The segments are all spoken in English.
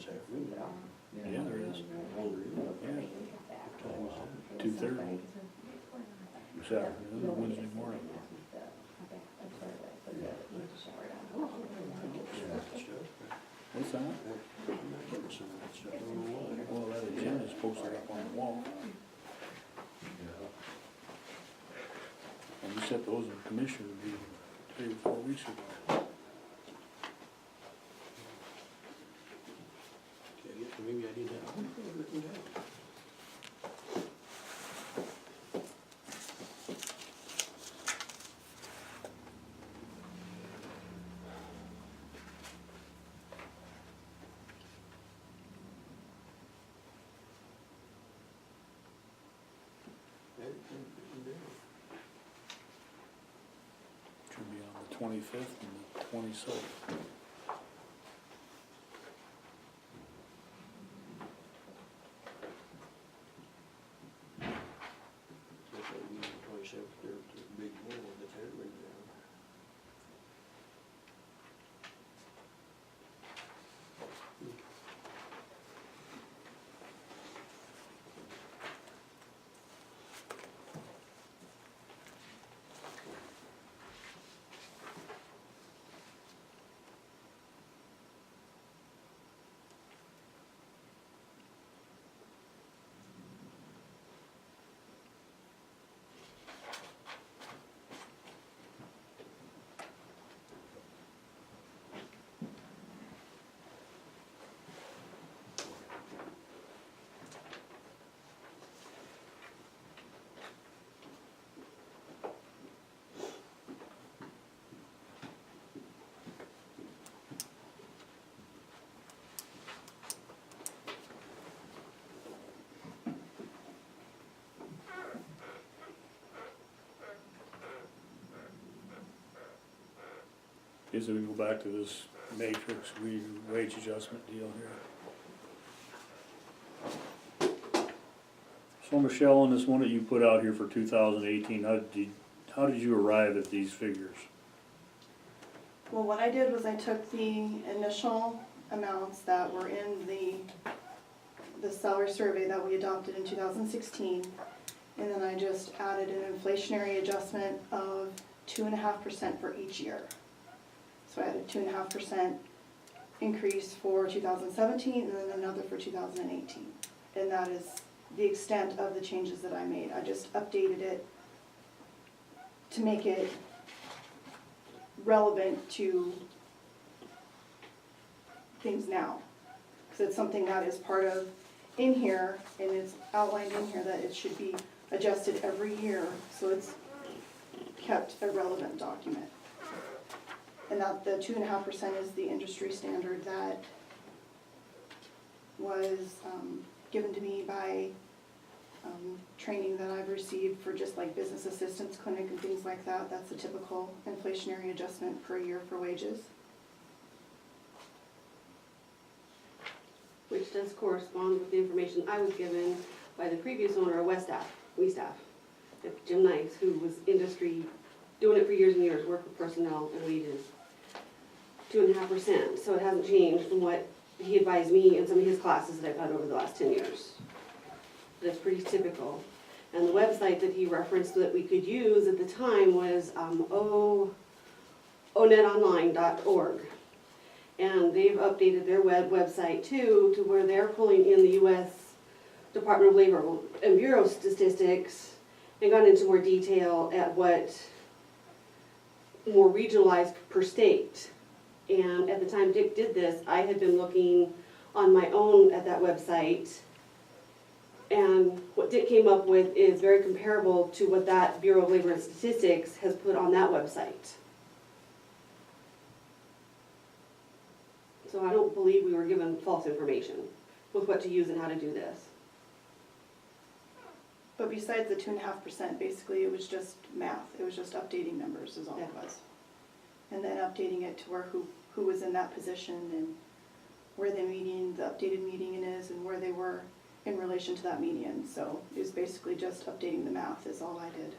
this afternoon. Yeah, there is. Wondering, Yeah, what time is it? 2:30. This afternoon, Wednesday morning. What's that? I'm not getting some of that stuff, I don't know why. Well, that agenda's posted up on the wall. And we set those in commission review 3 or 4 weeks ago. Okay, I guess maybe I didn't have, I wonder if I written down. I didn't written down. Should be on the 25th and the 27th. Looks like we need 27th there with the big bowl that's had written down. Okay, so we go back to this matrix wage adjustment deal here. So Michelle, on this one that you put out here for 2018, how did you arrive at these figures? Well, what I did was I took the initial amounts that were in the salary survey that we adopted in 2016, and then I just added an inflationary adjustment of 2.5% for each year. So I added 2.5% increase for 2017 and then another for 2018. And that is the extent of the changes that I made. I just updated it to make it relevant to things now. Because it's something that is part of in here, and it's outlined in here that it should be adjusted every year, so it's kept a relevant document. And that the 2.5% is the industry standard that was given to me by training that I've received for just like business assistance clinic and things like that. That's the typical inflationary adjustment per year for wages. Which does correspond with the information I was given by the previous owner of WeStaff, Jim Nice, who was industry, doing it for years and years, worked with personnel and wages. 2.5%, so it hasn't changed from what he advised me in some of his classes that I've had over the last 10 years. That's pretty typical. And the website that he referenced that we could use at the time was onetonline.org. And they've updated their website too, to where they're pulling in the U.S. Department of Labor and Bureau statistics and gone into more detail at what more regionalized per state. And at the time Dick did this, I had been looking on my own at that website. And what Dick came up with is very comparable to what that Bureau of Labor and Statistics has put on that website. So I don't believe we were given false information with what to use and how to do this. But besides the 2.5%, basically it was just math. It was just updating numbers is all it was. And then updating it to where who was in that position and where the updated median is and where they were in relation to that median. So it was basically just updating the math is all I did.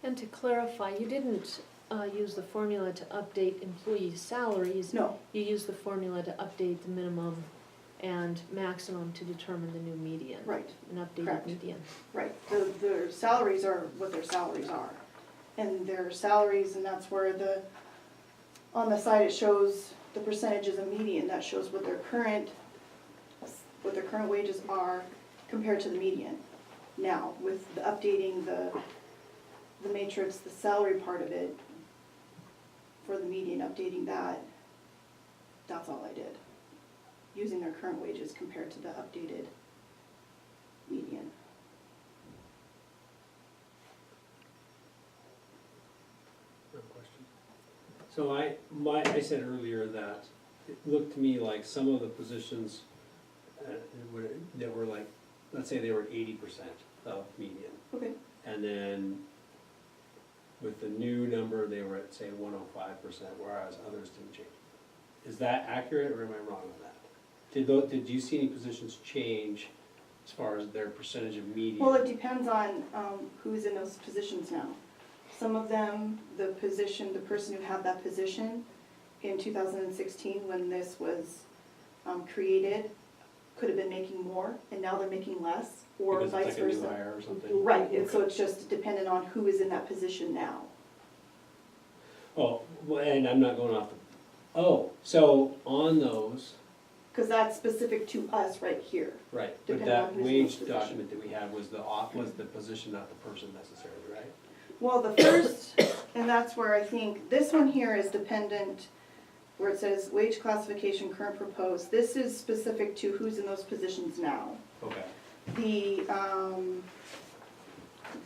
And to clarify, you didn't use the formula to update employee salaries. No, You use the formula to update the minimum and maximum to determine the new median. right, An updated Correct. median. right. Their salaries are what their salaries are. And their salaries, and that's where on the side it shows the percentages of median, that shows what their current wages are compared to the median. Now, with the updating the matrix, the salary part of it, for the median, updating that, that's all I did. Using their current wages compared to the updated median. No question. So I said earlier that it looked to me like some of the positions that were like, let's say they were 80% of median. Okay. And then with the new number, they were at, say, 105%, whereas others didn't change. Is that accurate, or am I wrong on that? Did you see any positions change as far as their percentage of median? Well, it depends on who's in those positions now. Some of them, the person who had that position in 2016, when this was created, could have been making more, and now they're making less, or Because vice it's like a new versa. hire or something? Right, and so it's just dependent on who is in that position now. Oh, well, and I'm not going off so on those, Because that's specific to us right here. right, but Depending on that who's in wage those positions. document that we had was the position, not the person necessarily, right? Well, the first, and that's where I think, this one here is dependent, where it says wage classification current proposed. This is specific to who's in those positions now. Okay,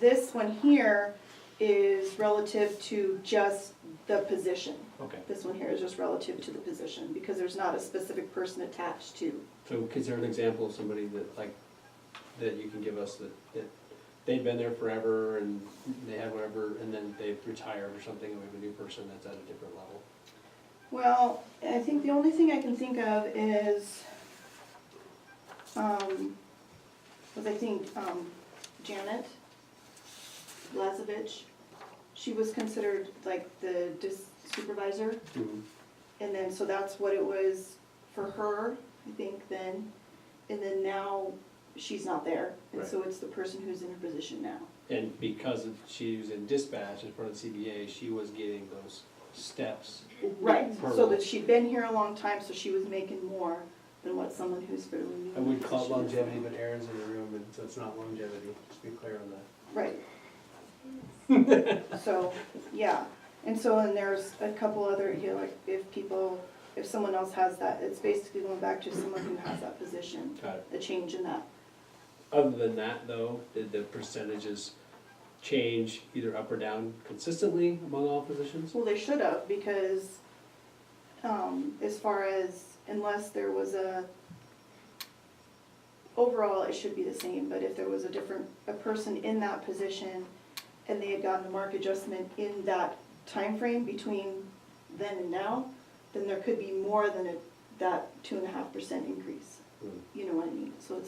This one here is relative to just the position. okay. This one here is just relative to the position, because there's not a specific person attached to. So is there an example of somebody that you can give us that they've been there forever and they had whatever, and then they've retired or something, and we have a new person that's at a different level? Well, I think the only thing I can think of is, Janet Blazevich. She was considered like the supervisor, and then, so that's what it was for her, I think, then. And then now, she's not there, and so it's the person who's in her position now. And because she was in dispatch as part of the CBA, she was getting those steps. Right, Per so role. that she'd been here a long time, so she was making more than what someone who's fairly new. I would call it in the position is. longevity, but Aaron's in the room, and so it's not longevity, just be clear on that. Right. So, yeah, and so, and there's a couple other, you know, like if someone else has that, it's basically going back to someone who has that position, Got it. the change in that. Other than that, though, did the percentages change either up or down consistently among all positions? Well, they should have, because, as far as, unless there was overall, it should be the same, but if there was a person in that position, and they had gotten a mark adjustment in that time frame between then and now, then there could be more than that 2.5% increase. You know what I mean? So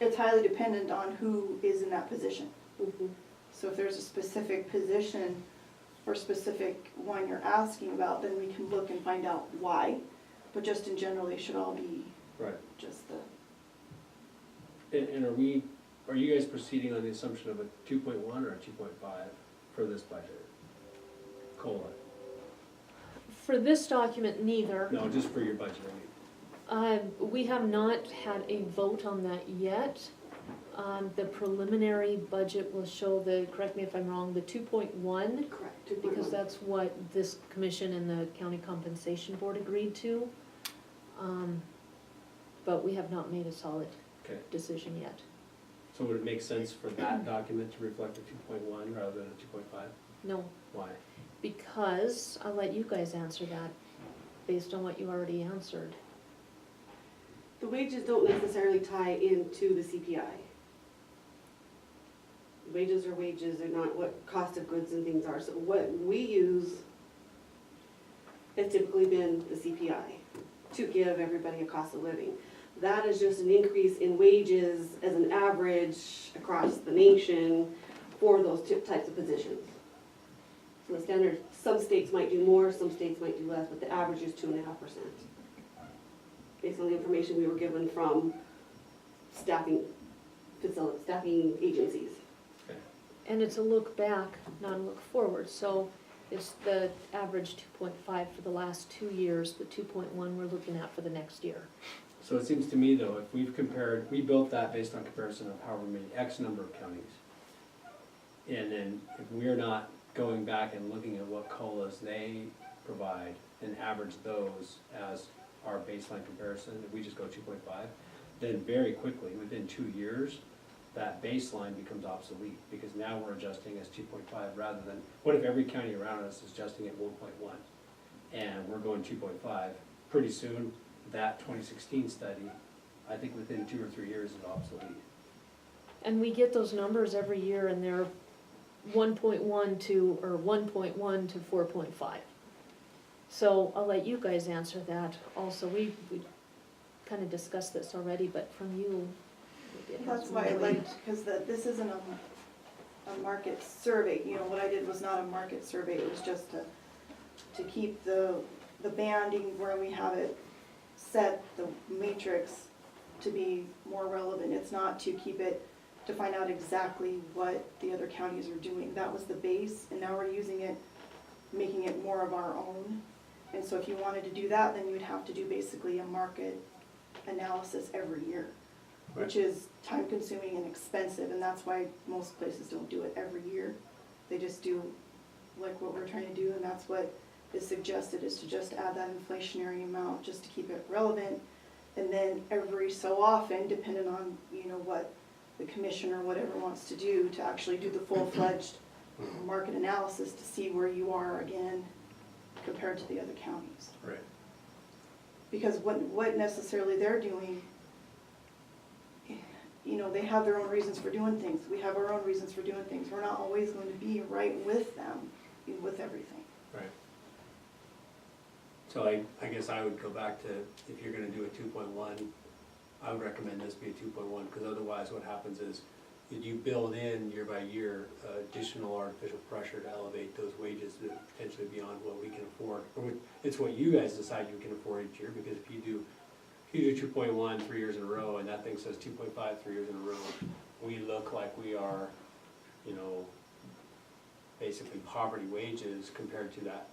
it's highly dependent on who is in that position. Mhm. So if there's a specific position or specific one you're asking about, then we can look and find out why. But just in general, they should all be Right. just the, And are you guys proceeding on the assumption of a 2.1 or a 2.5 for this budget? COLA? For this document, neither. No, just for your budget, I mean. We have not had a vote on that yet. The preliminary budget will show correct me if I'm wrong, the 2.1, Correct. because that's what this commission and the county compensation board agreed to. But we have not made a solid Okay. decision yet. So would it make sense for that document to reflect a 2.1 rather than a 2.5? No, Why? because I'll let you guys answer that based on what you already answered. The wages don't necessarily tie into the CPI. Wages are wages, they're not what cost of goods and things are. So what we use has typically been the CPI to give everybody a cost of living. That is just an increase in wages as an average across the nation for those types of positions. So the some states might do more, some states might do less, but the average is 2.5%. Based on the information we were given from staffing agencies. And it's a look back, not a look forward, so it's the average 2.5 for the last 2 years, the 2.1 we're looking at for the next year. So it seems to me though, if we've compared, we built that based on comparison of however many X number of counties. And then if we're not going back and looking at what COLAs they provide and average those as our baseline comparison, if we just go 2.5, then very quickly, within 2 years, that baseline becomes obsolete, because now we're adjusting as 2.5 rather than, what if every county around us is adjusting at 1.1? And we're going 2.5, pretty soon, that 2016 study, I think within 2 or 3 years is obsolete. And we get those numbers every year, and they're 1.1 to, or 1.1 to 4.5. So I'll let you guys answer that also. We kind of discussed this already, but from you, maybe it has That's more why I weight. liked, because this isn't a market survey, you know, what I did was not a market survey, it was just to keep the banding where we have it set, the matrix to be more relevant. It's not to keep it, to find out exactly what the other counties are doing. That was the base, and now we're using it, making it more of our own. And so if you wanted to do that, then you'd have to do basically a market analysis every year, which is time consuming and expensive, and that's why most places don't do it every year. They just do like what we're trying to do, and that's what is suggested, is to just add that inflationary amount just to keep it relevant. And then every so often, depending on, you know, what the commission or whatever wants to do, to actually do the full-fledged market analysis to see where you are again compared to the other counties. Right. Because what necessarily they're doing, you know, they have their own reasons for doing things. We have our own reasons for doing things. We're not always going to be right with them, with everything. Right. So I guess I would go back to, if you're gonna do a 2.1, I would recommend this be a 2.1, because otherwise what happens is, that you build in year by year additional artificial pressure to elevate those wages to potentially beyond what we can afford. It's what you guys decide you can afford each year, because if you do 2.1 3 years in a row, and that thing says 2.5 3 years in a row, we look like we are, you know, basically poverty wages compared to that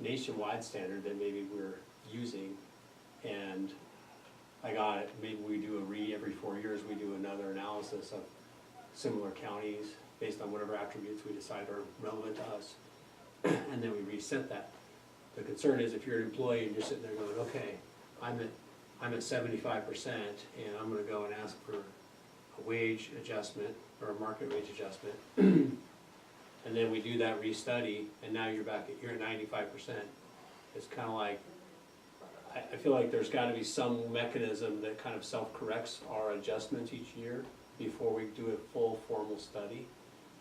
nationwide standard that maybe we're using. And I got it, maybe we do every 4 years, we do another analysis of similar counties based on whatever attributes we decide are relevant to us, and then we reset that. The concern is if you're an employee and you're sitting there going, okay, I'm at 75%, and I'm gonna go and ask for a wage adjustment or a market wage adjustment, and then we do that restudy, and now you're at 95%. It's kind of like, I feel like there's gotta be some mechanism that kind of self-corrects our adjustments each year before we do a full formal study.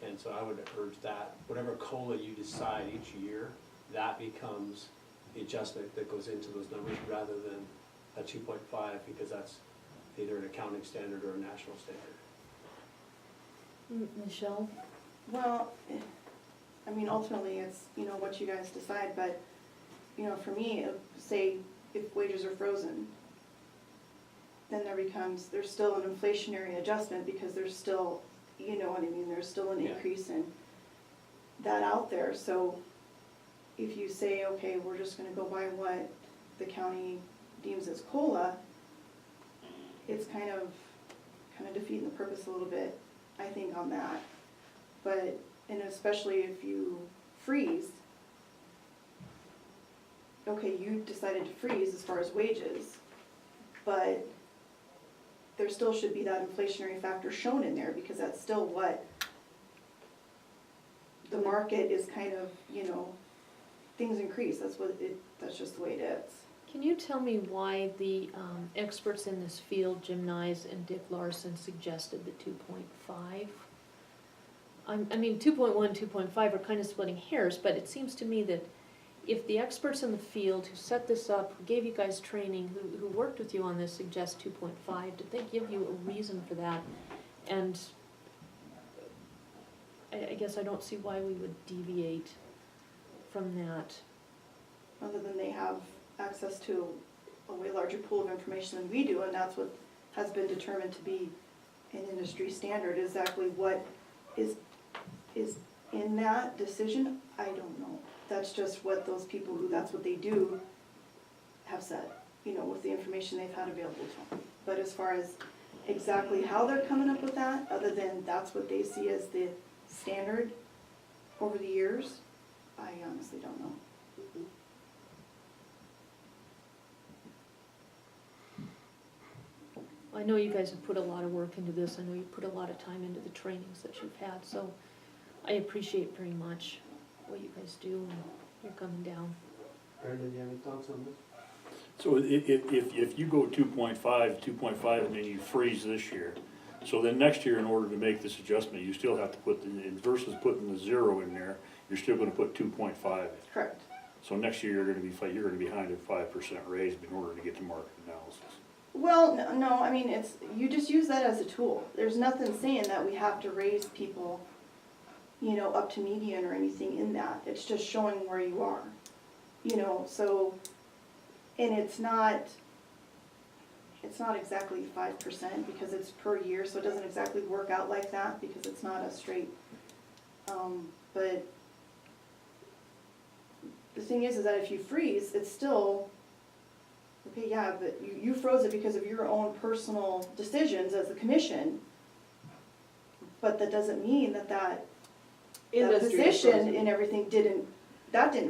And so I would urge that, whatever COLA you decide each year, that becomes the adjustment that goes into those numbers rather than a 2.5, because that's either an accounting standard or a national standard. Michelle? Well, I mean, ultimately, it's, you know, what you guys decide, but, you know, for me, say, if wages are frozen, then there's still an inflationary adjustment, because there's still, you know what I mean, there's still an Yeah. increase in that out there. So if you say, okay, we're just gonna go by what the county deems as COLA, it's kind of defeating the purpose a little bit, I think, on that. But, and especially if you freeze, okay, you decided to freeze as far as wages, but there still should be that inflationary factor shown in there, because that's still what the market is kind of, you know, things increase, that's just the way it is. Can you tell me why the experts in this field, Jim Nyes and Dick Larson, suggested the 2.5? I mean, 2.1, 2.5 are kind of splitting hairs, but it seems to me that if the experts in the field who set this up, who gave you guys training, who worked with you on this, suggest 2.5, did they give you a reason for that? And I guess I don't see why we would deviate from that? Other than they have access to a way larger pool of information than we do, and that's what has been determined to be an industry standard. Exactly what is in that decision, I don't know. That's just what those people who, that's what they do, have said, you know, with the information they've had available to them. But as far as exactly how they're coming up with that, other than that's what they see as the standard over the years, I honestly don't know. I know you guys have put a lot of work into this, I know you put a lot of time into the trainings that you've had, so I appreciate very much what you guys do, and you're coming down. Brandon, do you have any thoughts on this? So if you go 2.5, and then you freeze this year, so then next year, in order to make this adjustment, you still have to put versus putting the 0 in there, you're still gonna put 2.5 in. Correct. So next year, you're gonna be behind a 5% raise in order to get to market analysis. Well, no, I mean, it's, you just use that as a tool. There's nothing saying that we have to raise people, you know, up to median or anything in that. It's just showing where you are, you know, so, and it's not exactly 5% because it's per year, so it doesn't exactly work out like that because it's not a straight, but the thing is that if you freeze, it's still, okay, yeah, but you froze it because of your own personal decisions as a commission, but that doesn't mean that Industry is position frozen. and everything didn't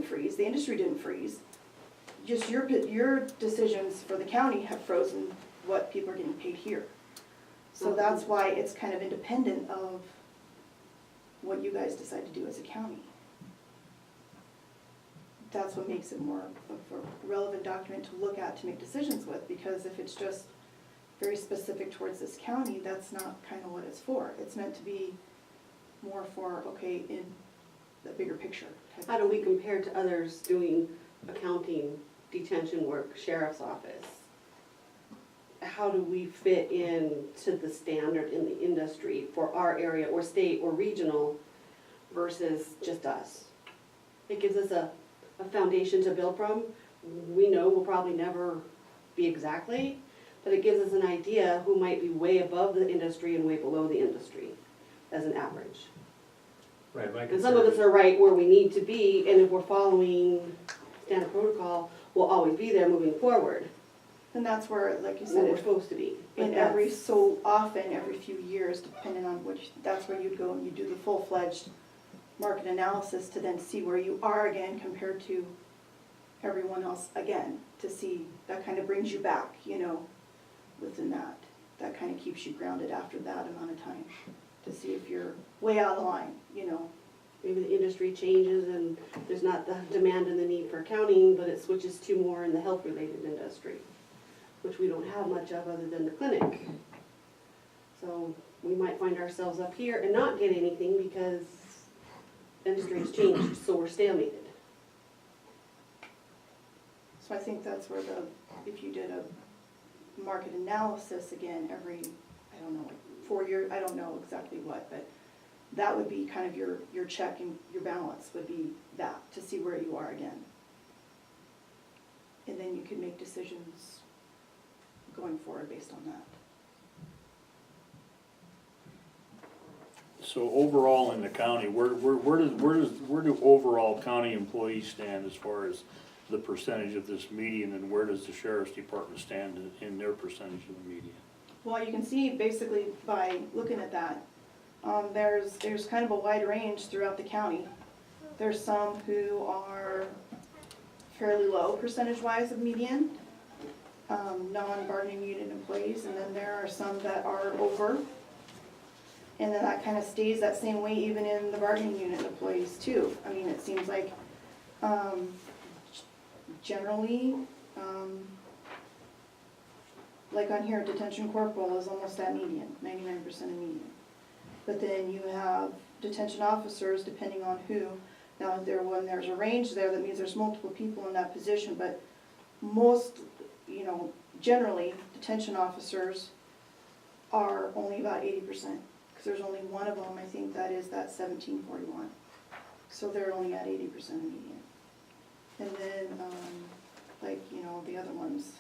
freeze, the industry didn't freeze. Just your decisions for the county have frozen what people are getting paid here. So that's why it's kind of independent of what you guys decide to do as a county. That's what makes it more of a relevant document to look at to make decisions with, because if it's just very specific towards this county, that's not kind of what it's for. It's meant to be more for, okay, in the bigger picture. type How of do we thing. compare to others doing accounting, detention work, sheriff's office? How do we fit in to the standard in the industry for our area or state or regional versus just us? It gives us a foundation to build from. We know we'll probably never be exactly, but it gives us an idea who might be way above the industry and way below the industry as an average. Right, my And some of us are right where we need to be, and if we're following standard protocol, we'll always be there moving forward, And that's where, like you where we're said, supposed to be. But in every that's- so often, every few years, depending on which, that's where you'd go and you do the full-fledged market analysis to then see where you are again compared to everyone else again, to see, that kind of brings you back, you know, within that. That kind of keeps you grounded after that amount of time, to see if you're way out of line, you know. Maybe the industry changes and there's not the demand and the need for accounting, but it switches to more in the health-related industry, which we don't have much of other than the clinic. So we might find ourselves up here and not get anything because industry has changed, so we're stalemated. So I think that's where if you did a market analysis again every, I don't know, like 4 years, I don't know exactly what, but that would be kind of your check and your balance would be that, to see where you are again. And then you could make decisions going forward based on that. So overall in the county, where do overall county employees stand as far as the percentage of this median, and where does the sheriff's department stand in their percentage of the median? Well, you can see basically by looking at that, there's kind of a wide range throughout the county. There's some who are fairly low percentage-wise of median, non-bargaining unit employees, and then there are some that are over. And then that kind of stays that same way even in the bargaining unit employees too. I mean, it seems like, generally, like on here, detention corporal is almost at median, 99% of median. But then you have detention officers, depending on who. Now, when there's a range there, that means there's multiple people in that position, but most, you know, generally, detention officers are only about 80%, because there's only one of them, I think that is that 1741. So they're only at 80% of median. know, the other ones.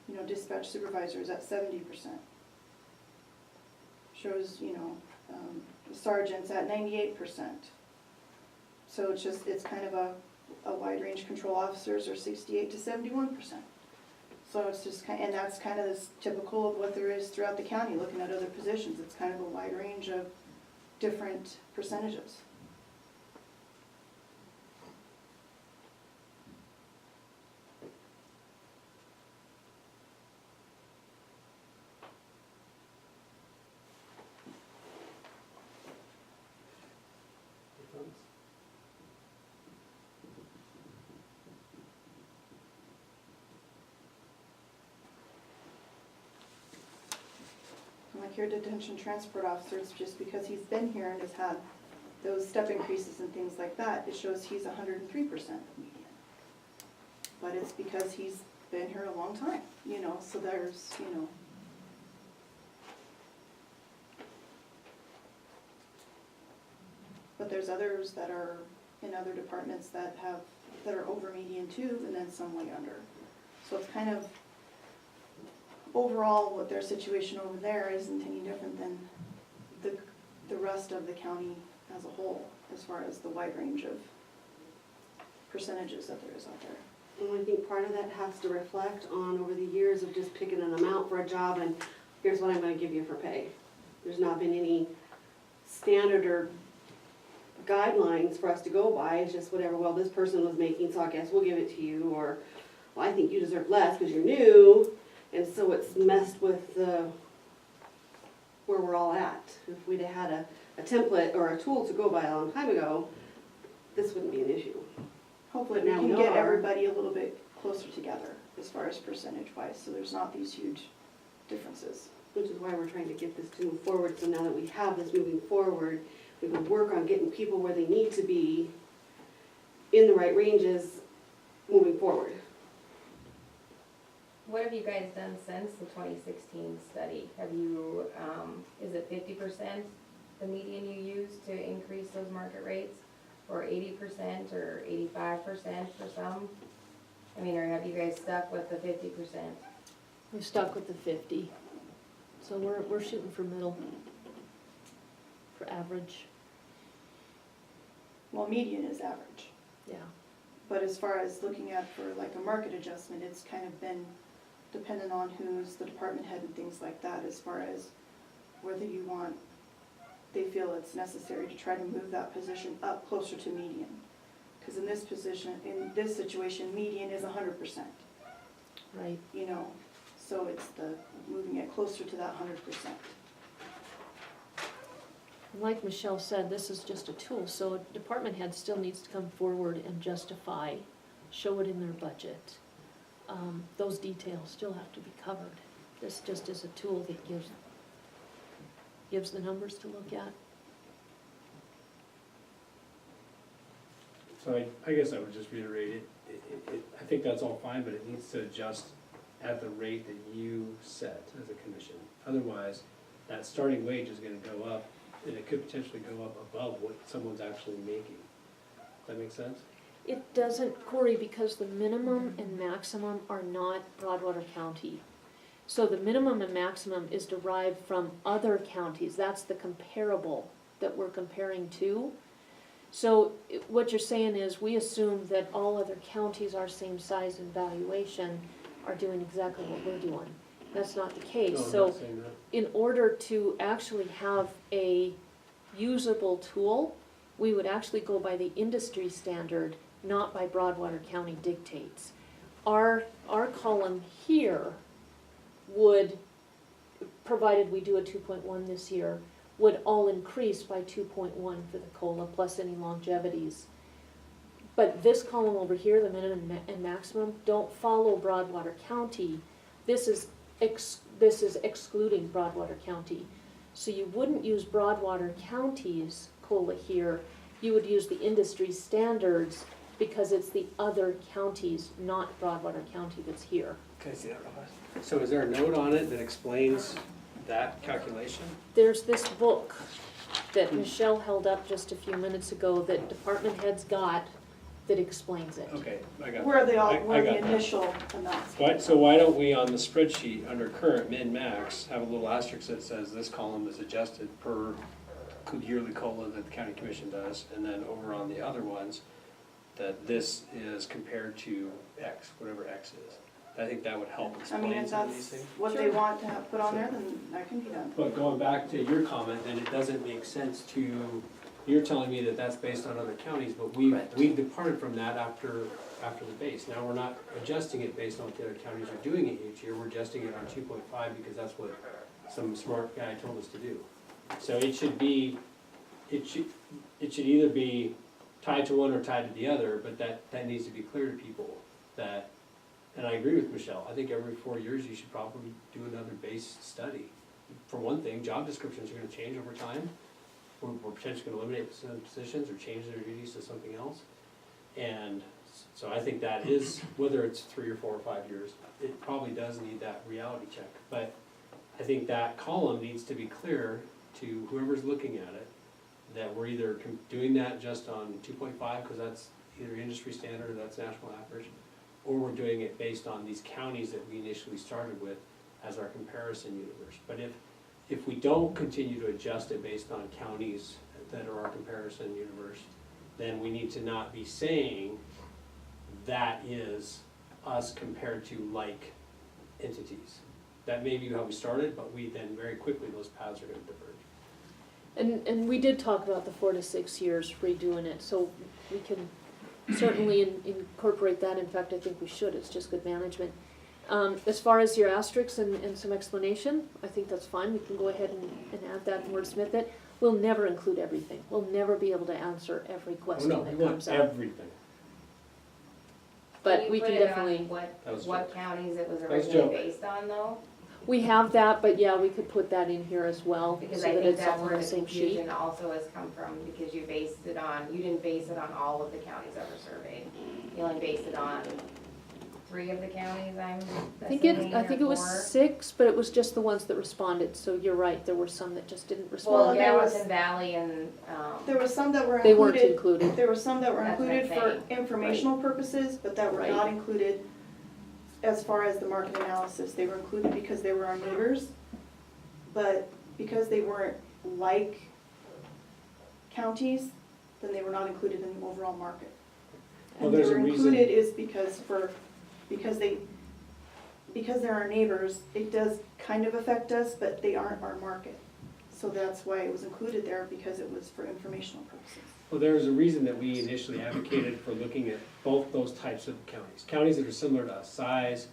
You know, dispatch supervisors at 70%. Shows, you know, the sergeants at 98%. So it's just, it's kind of a wide range. Control officers are 68 to 71%. So it's just kind, and that's kind of this typical of what there is throughout the county, looking at other positions. It's kind of a wide range of different percentages. And like your detention transport officers, just because he's been here and has had those step increases and things like that, it shows he's 103% median. But it's because he's been here a long time, you know, so there's, you know. But there's others that are in other departments that are over median too, and then some way under. So it's kind of, overall, what their situation over there isn't any different than the rest of the county as a whole, as far as the wide range of percentages that there is out there. And I think part of that has to reflect on over the years of just picking an amount for a job and here's what I'm gonna give you for pay. There's not been any standard or guidelines for us to go by, it's just whatever, well, this person was making, so I guess we'll give it to you, or, well, I think you deserve less because you're new, and so it's messed with the, where we're all at. If we'd have had a template or a tool to go by a long time ago, this wouldn't be an issue. Hopefully But we now can we get are. everybody a little bit closer together as far as percentage wise, so there's not these huge differences. Which is why we're trying to get this to move forward, so now that we have this moving forward, we can work on getting people where they need to be in the right ranges moving forward. What have you guys done since the 2016 study? Have you, is it 50% the median you use to increase those market rates? Or 80% or 85% for some? I mean, or have you guys stuck with the 50%? We're stuck with the 50. So we're shooting for middle, for average, Well, median is average, yeah. but as far as looking at for like a market adjustment, it's kind of been dependent on who's the department head and things like that, as far as whether you want, they feel it's necessary to try to move that position up closer to median. Because in this position, in this situation, median is 100%, Right. you know, so it's the moving it closer to that 100%. And like Michelle said, this is just a tool, so a department head still needs to come forward and justify, show it in their budget. Those details still have to be covered. This just is a tool that gives the numbers to look at. So I guess I would just reiterate I think that's all fine, but it needs to adjust at the rate that you set as a commission. Otherwise, that starting wage is gonna go up, and it could potentially go up above what someone's actually making. Does that make sense? It doesn't, Corey, because the minimum and maximum are not Broadwater County. So the minimum and maximum is derived from other counties, that's the comparable that we're comparing to. So what you're saying is, we assume that all other counties our same size and valuation are doing exactly what we're doing. That's not the case, No, I'm so not saying that. in order to actually have a usable tool, we would actually go by the industry standard, not by Broadwater County dictates. Our column here would, provided we do a 2.1 this year, would all increase by 2.1 for the COLA plus any longevities. But this column over here, the minimum and maximum, don't follow Broadwater County. This is excluding Broadwater County. So you wouldn't use Broadwater County's COLA here, you would use the industry standards because it's the other counties, not Broadwater County that's here. So is there a note on it that explains that calculation? There's this book that Michelle held up just a few minutes ago that department heads got that explains it. Okay, I got it. Where they all, I where the got that. initial amounts. So why don't we, on the spreadsheet, under current min-max, have a little asterisk that says this column is adjusted per yearly COLA that the county commission does, and then over on the other ones, that this is compared to X, whatever X is. I think that would help I mean, explain if some of these that's things. what they want to have put on there, then that can be done. But going back to your comment, then it doesn't make sense to, you're telling me that that's based on other counties, but Correct. we've departed from that after the base. Now, we're not adjusting it based on what the other counties are doing it each year, we're adjusting it on 2.5 because that's what some smart guy told us to do. So it should either be tied to one or tied to the other, but that needs to be clear to people that, and I agree with Michelle, I think every 4 years you should probably do another base study. For one thing, job descriptions are gonna change over time. We're potentially gonna eliminate some positions or change their duties to something else. And so I think that is, whether it's 3 or 4 or 5 years, it probably does need that reality check. But I think that column needs to be clear to whoever's looking at it, that we're either doing that just on 2.5, because that's either industry standard or that's national average, or we're doing it based on these counties that we initially started with as our comparison universe. But if we don't continue to adjust it based on counties that are our comparison universe, then we need to not be saying that is us compared to like entities. That may be how we started, but we then very quickly, those paths are gonna diverge. And we did talk about the 4 to 6 years redoing it, so we can certainly incorporate that. In fact, I think we should, it's just good management. As far as your asterisks and some explanation, I think that's fine, we can go ahead and add that and wordsmith it. We'll never include everything, we'll never be able to answer every Oh, question no, we that want comes up. everything. But you we put can it on definitely, That was what counties it was was originally joke. based on though? we have that, but yeah, we could put that in here as well, Because so I that think it's that's all on where the the same sheet. confusion also has come from, because you didn't base it on all of the counties that were surveyed. You only based it on 3 of the counties, I'm I think assuming, I think it or was 4. 6, but it was just the ones that responded, so you're right, there were some that just didn't respond. Well, Well, there was- Gallatin Valley and, There were some that were They weren't included, included. there were some that were That's what I'm included for saying. informational purposes, but that were Right. not included as far as the market analysis. They were included because they were our neighbors, but because they weren't like counties, then they were not included in the overall market. Well, And they there's a were reason- included is because they're our neighbors, it does kind of affect us, but they aren't our market. So that's why it was included there, because it was for informational purposes. Well, there's a reason that we initially advocated for looking at both those types of counties. Counties that are similar to us, size,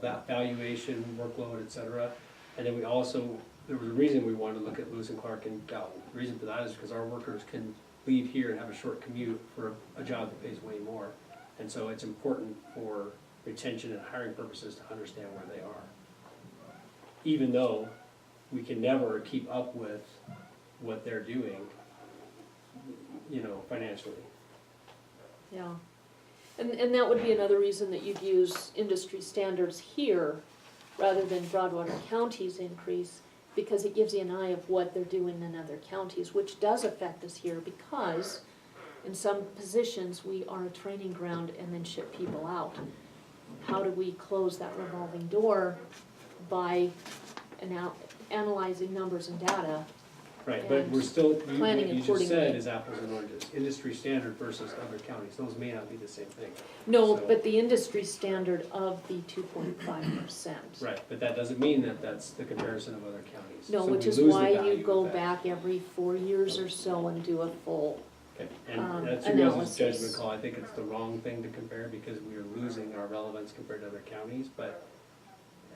valuation, workload, et cetera. And then we also, there was a reason we wanted to look at Lewis and Clark and Gallatin. The reason for that is because our workers can leave here and have a short commute for a job that pays way more. And so it's important for retention and hiring purposes to understand where they are. Even though we can never keep up with what they're doing, financially. Yeah, and that would be another reason that you'd use industry standards here rather than Broadwater County's increase, because it gives you an eye of what they're doing in other counties, which does affect us here because in some positions, we are a training ground and then ship people out. How do we close that revolving door by analyzing numbers and data? Right, but we're still, what planning you just accordingly. said is apples and oranges, industry standard versus other counties, those may not be the same thing. No, So- but the industry standard of the 2.5%. Right, but that doesn't mean that that's the comparison of other counties. No, So which we is lose the why value you of go that. back every 4 years or so and do a full, Okay, and that's your guys' analysis. judgment call, I think it's the wrong thing to compare because we are losing our relevance compared to other counties, but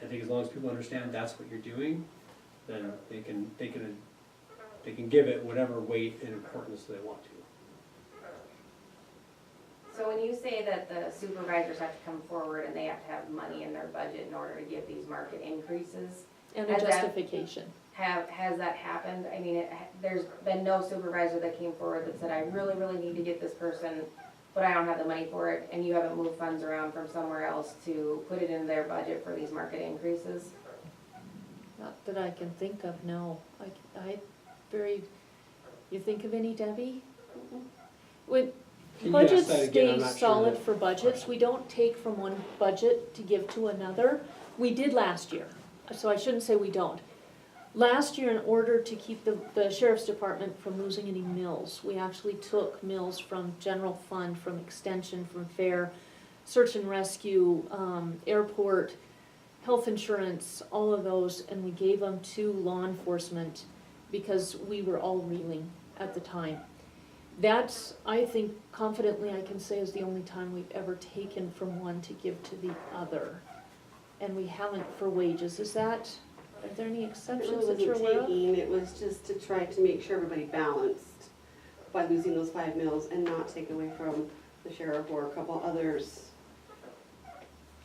I think as long as people understand that's what you're doing, then they can give it whatever weight and importance they want to. So when you say that the supervisors have to come forward and they have to have money in their budget in order to give these market increases, and a Has that- justification. has that happened? I mean, there's been no supervisor that came forward that said, I really, really need to get this person, but I don't have the money for it, and you haven't moved funds around from somewhere else to put it in their budget for these market increases? Not that I can think of, no. You think of any, Debbie? Would, Can you ask Budgets that again? I'm stay not sure solid that- for budgets, we don't take from one budget to give to another. We did last year, so I shouldn't say we don't. Last year, in order to keep the sheriff's department from losing any mills, we actually took mills from general fund, from extension, from fair, search and rescue, airport, health insurance, all of those, and we gave them to law enforcement because we were all reeling at the time. That's, I think confidently I can say, is the only time we've ever taken from one to give to the other. And we haven't for wages, is that, are there any It exceptions really that you're wasn't aware of? taking, it was just to try to make sure everybody balanced by losing those 5 mills and not take away from the sheriff or a couple others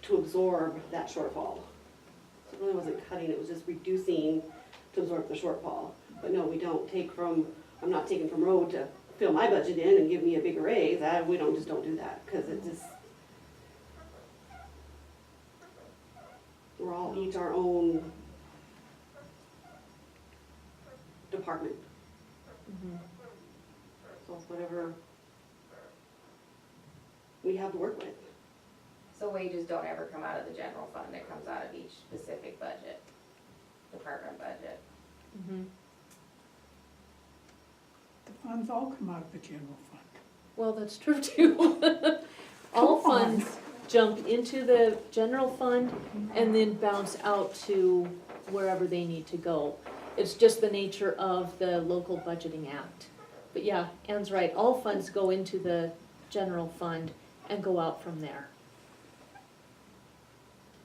to absorb that shortfall. So it really wasn't cutting, it was just reducing to absorb the shortfall. But no, we don't take from, I'm not taking from road to fill my budget in and give me a bigger raise. We don't do that, because it just, we're all each our own department. Mhm. So it's whatever we have to work with. So wages don't ever come out of the general fund, it comes out of each specific budget, department budget. Mhm. The funds all come out of the general fund. Well, that's true too. All Come on. funds jump into the general fund and then bounce out to wherever they need to go. It's just the nature of the local budgeting act. But yeah, Ann's right, all funds go into the general fund and go out from there.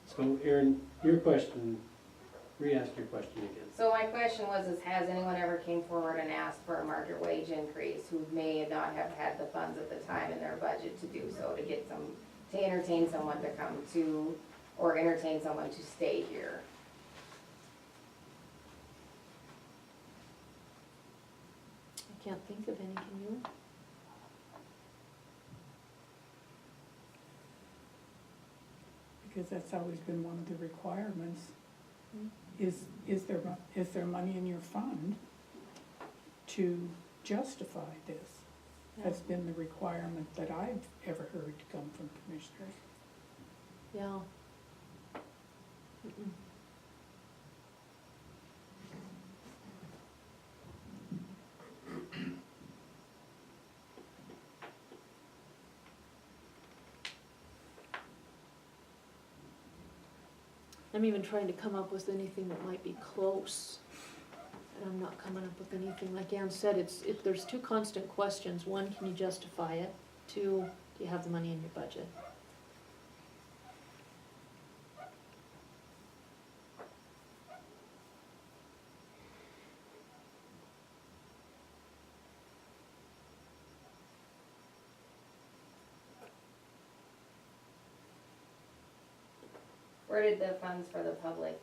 So Aaron, your question, re-ask your question again. So my question was, has anyone ever came forward and asked for a market wage increase who may not have had the funds at the time in their budget to do so, to get some, to entertain someone to come to, or entertain someone to stay here? I can't think of any, can you? Because that's always been one of the requirements, Hmm. is there money in your fund to justify this? That's been the requirement that I've ever heard to come from commissioners. Yeah. Mm-mm. I'm even trying to come up with anything that might be close. And I'm not coming up with anything. Like Ann said, there's two constant questions. One, can you justify it? Two, do you have the money in your budget? Where did the funds for the public,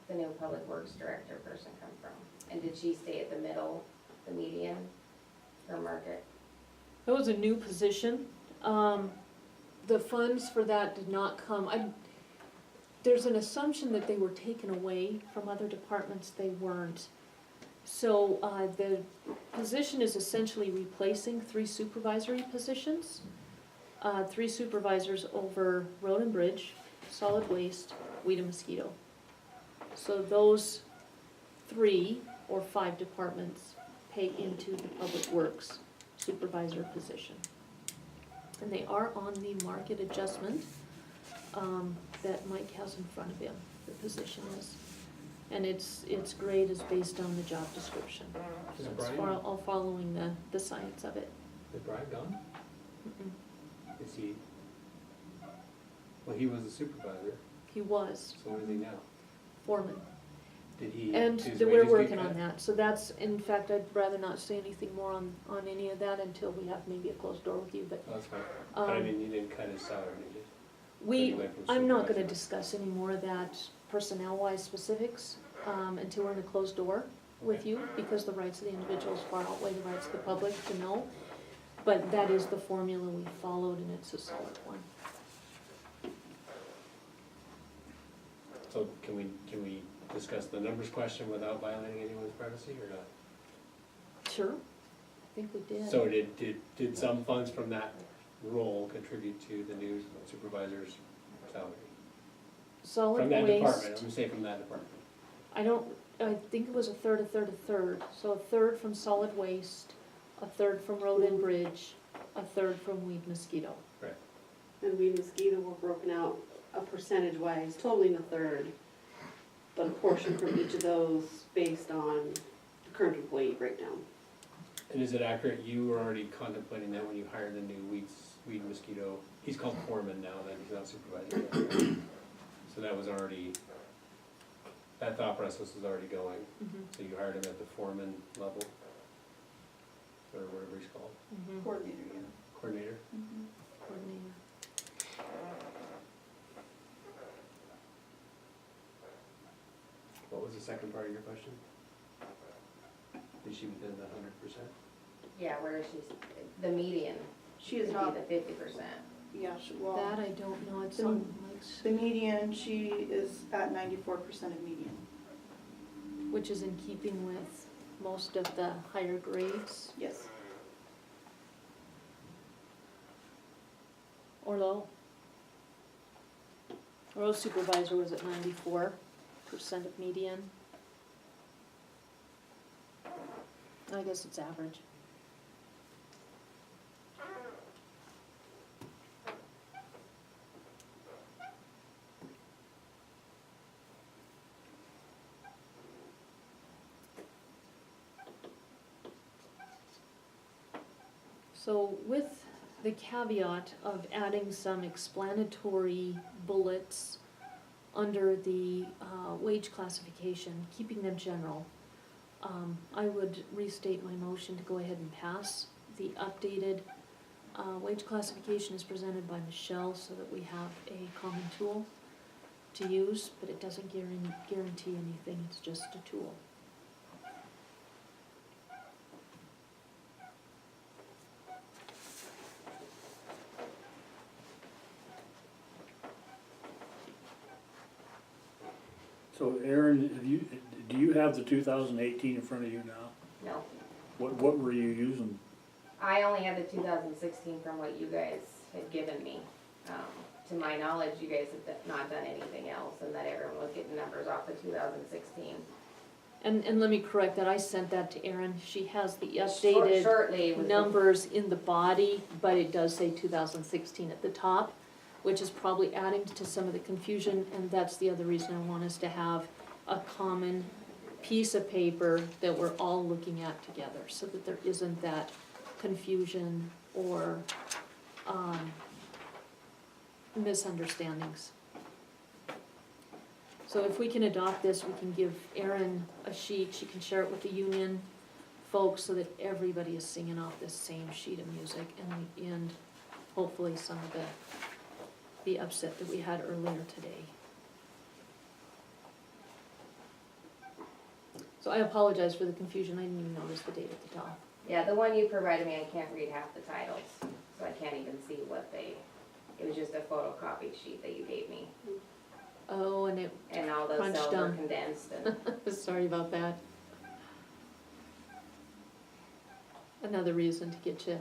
the new public works director person come from? And did she stay at the middle, the median, or market? That was a new position. The funds for that did not come, there's an assumption that they were taken away from other departments, they weren't. So, the position is essentially replacing 3 supervisory positions. 3 supervisors over road and bridge, solid waste, weed and mosquito. So those 3 or 5 departments pay into the public works supervisor position. And they are on the market adjustment that Mike has in front of him, the position is. And its grade is based on the job description. Is So it's Brian- all following the science of it. Is Brian gone? Mm-mm. Is he? Well, he was a supervisor, He was so what is he now? foreman. Did he? And did his we're wages get working cut? on that, so that's, in fact, I'd rather not say anything more on any of that until we have maybe a closed door with you, but, Oh, that's fine, but I um, mean, you didn't cut his salary, did you? we, He went from I'm not gonna supervisor. discuss any more of that personnel-wise specifics, until we're in a closed door with Okay. you, because the rights of the individuals far outweigh the rights of the public to know. But that is the formula we followed, and it's a solid one. So can we discuss the numbers question without violating anyone's privacy or not? Sure, I think we did. So did some funds from that role contribute to the new supervisor's salary? Solid From that department, waste, I'm saying from that department. I think it was a third, a third, a third. So a third from solid waste, a third from road and bridge, a third from weed mosquito. And weed mosquito were broken out a percentage wise, totaling a third, but a portion from each of those based on the current employee breakdown. And is it accurate, you were already contemplating that when you hired the new weed mosquito, he's called foreman now, that he's not supervisor yet, right? So that was already, that thought process was already going, so you hired him at the foreman level? Or whatever he's called, Coordinator, yeah. coordinator? Coordinator. What was the second part of your question? Is she within the 100%? Yeah, where is she, the median She is would not, be the 50%. yeah, well, That I don't know, it's The- on Mike's, the median, she is at 94% of median. which is in keeping with most of the higher grades, Yes. or low. Road supervisor was at 94% of median. I guess it's average. So with the caveat of adding some explanatory bullets under the wage classification, keeping them general, I would restate my motion to go ahead and pass the updated wage classification as presented by Michelle so that we have a common tool to use, but it doesn't guarantee anything, it's just a tool. So Aaron, do you have the 2018 in front of you now? No, What were you using? I only had the 2016 from what you guys had given me. To my knowledge, you guys have not done anything else, and that everyone was getting numbers off the 2016. And let me correct that, I sent that to Erin, she has the updated Shortly was the- numbers in the body, but it does say 2016 at the top, which is probably adding to some of the confusion, and that's the other reason I want us to have a common piece of paper that we're all looking at together, so that there isn't that confusion or misunderstandings. So if we can adopt this, we can give Erin a sheet, she can share it with the union folks so that everybody is singing off this same sheet of music, and we end hopefully some of the upset that we had earlier today. So I apologize for the confusion, I didn't even notice the date at the top. Yeah, the one you provided me, I can't read half the titles, so I can't even see what it was just a photocopy sheet that you gave me. Oh, and And all those Crunched cells were them. condensed and, sorry about that. Another reason to get you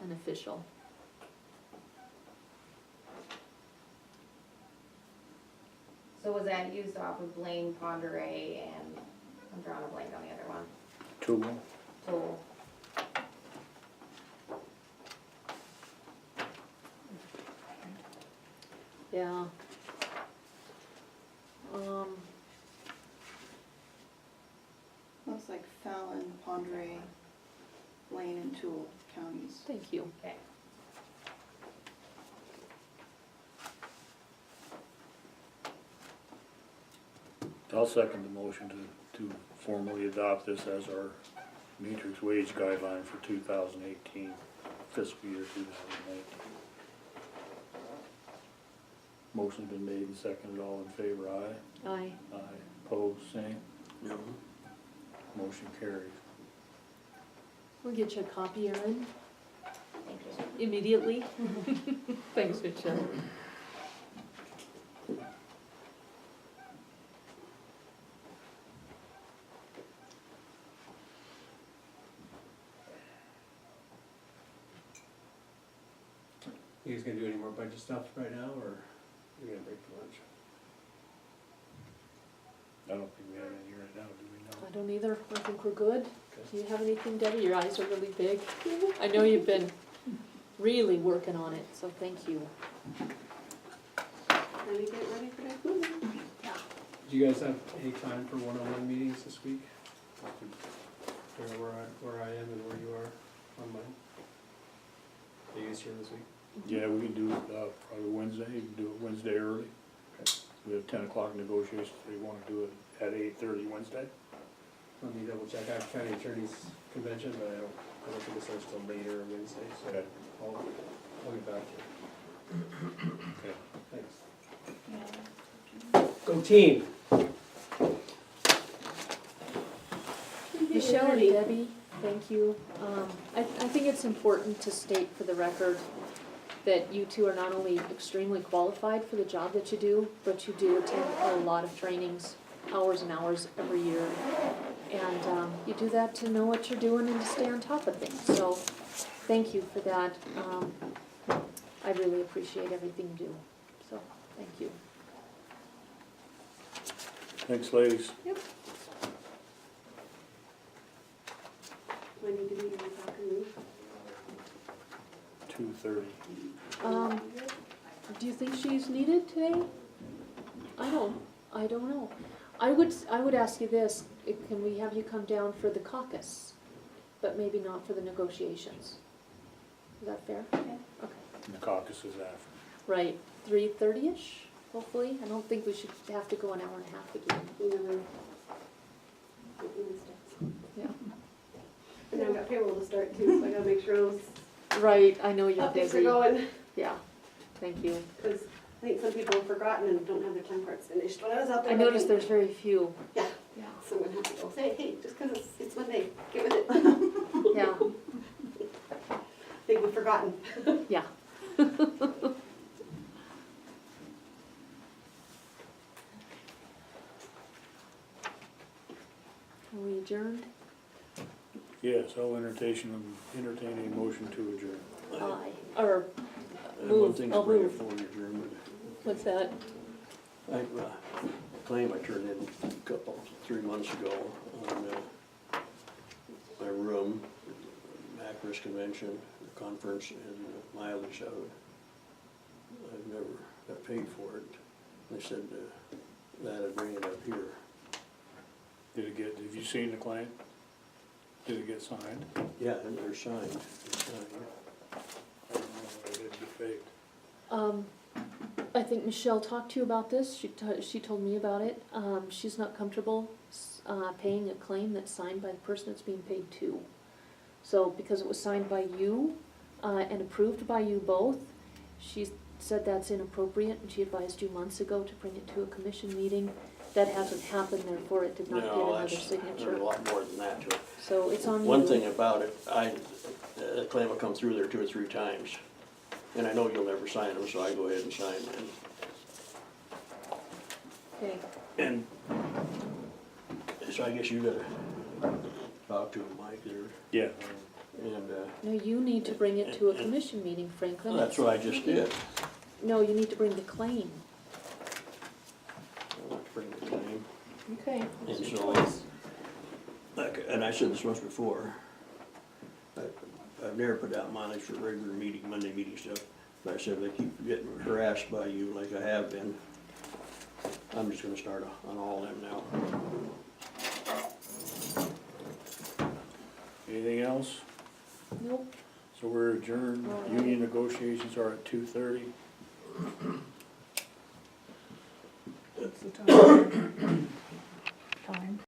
an official. so was that used off of Blaine, Ponderay, and I'm drawing a blank on the other one, Tool. Toll. Yeah. Looks like Fallon, Pondere, Lane, and Toole counties. Thank you. Okay. I'll second the motion to formally adopt this as our matrix wage guideline for 2018, fiscal year 2018. Motion's been made and seconded, all in favor, aye. Aye. Aye. Opposed, same. No. Motion carries. We'll get you a copy, Erin, Thank you. immediately. Thanks, Michelle. You guys gonna do any more budget stuff right now, or you gonna break for lunch? I don't think we have any right now, do we I know? don't either, I think we're good. Okay. Do you have anything, Debbie? Your eyes are really big. I know you've been really working on it, so thank you. Let me get ready for next month. Do you guys have any time for one-on-one meetings this week? Where I am and where you are on mine? Are you guys here this week? Yeah, we can do it, probably Wednesday, you can do it Wednesday early. Okay. We have 10 o'clock negotiations, so you wanna do it at 8:30 Wednesday? Let me double check. I have county attorney's convention, but I don't think it starts till later Wednesday, so Okay. I'll get back to you. Okay. Thanks. Go team! Michelle and Debbie, thank you. I think it's important to state for the record that you two are not only extremely qualified for the job that you do, but you do attend a lot of trainings, hours and hours every year. And you do that to know what you're doing and to stay on top of things. So thank you for that. I really appreciate everything you do. So thank you. Thanks, ladies. Do I need to be in the afternoon? 2:30. Do you think she's needed today? I don't know. I would ask you this, can we have you come down for the caucus, but maybe not for the negotiations? Is that fair? Okay. And the caucus is after. Right, 3:30-ish, hopefully. I don't think we should have to go an hour and a half again. Yeah. And I've got payroll to start too, so I gotta make sure those Right, I know you're updates are busy. going. Yeah, thank you. Because I think some people have forgotten and don't have their time cards finished. When I was out there. I noticed looking- there's very few. Yeah, Yeah. so I'm gonna have to go say, hey, just because it's Monday, get with it. Yeah, I think we've forgotten. yeah. Are we adjourned? Yes, I'll entertain a motion to adjourn. Aye. Or I have one move, thing I'll to bring move. up for you, German. What's that? I, claim I turned in a 3 months ago on, my room, Macris Convention, conference, and mileage out. I've never got paid for it. They said, that I'd bring it up here. Have you seen the claim? Did it get signed? Yeah, and they're signed, they're signed. I don't know why it didn't get faked. I think Michelle talked to you about this, she told me about it. She's not comfortable, paying a claim that's signed by the person it's being paid to. So, because it was signed by you, and approved by you both, she said that's inappropriate, and she advised you months ago to bring it to a commission meeting. That hasn't happened, therefore it did not get No, another there's signature. a lot more than that to it. So it's on you. One thing about it, the claim will come through there 2 or 3 times. And I know you'll never sign them, so I go ahead and sign them. Okay, And so I guess you gotta talk to him, Mike, there, Yeah. and, no, you need to bring it to a commission meeting, Franklin. that's what I just did. No, you need to bring the claim. I want to bring the claim. Okay, that's And your so, choice. and I said this once before, I've never put out mileage for regular meeting, Monday meeting stuff, but I said if I keep getting harassed by you like I have been, I'm just gonna start on all of them now. Anything else? Nope. So we're adjourned. All right. Union negotiations are at 2:30. What's the time? Time?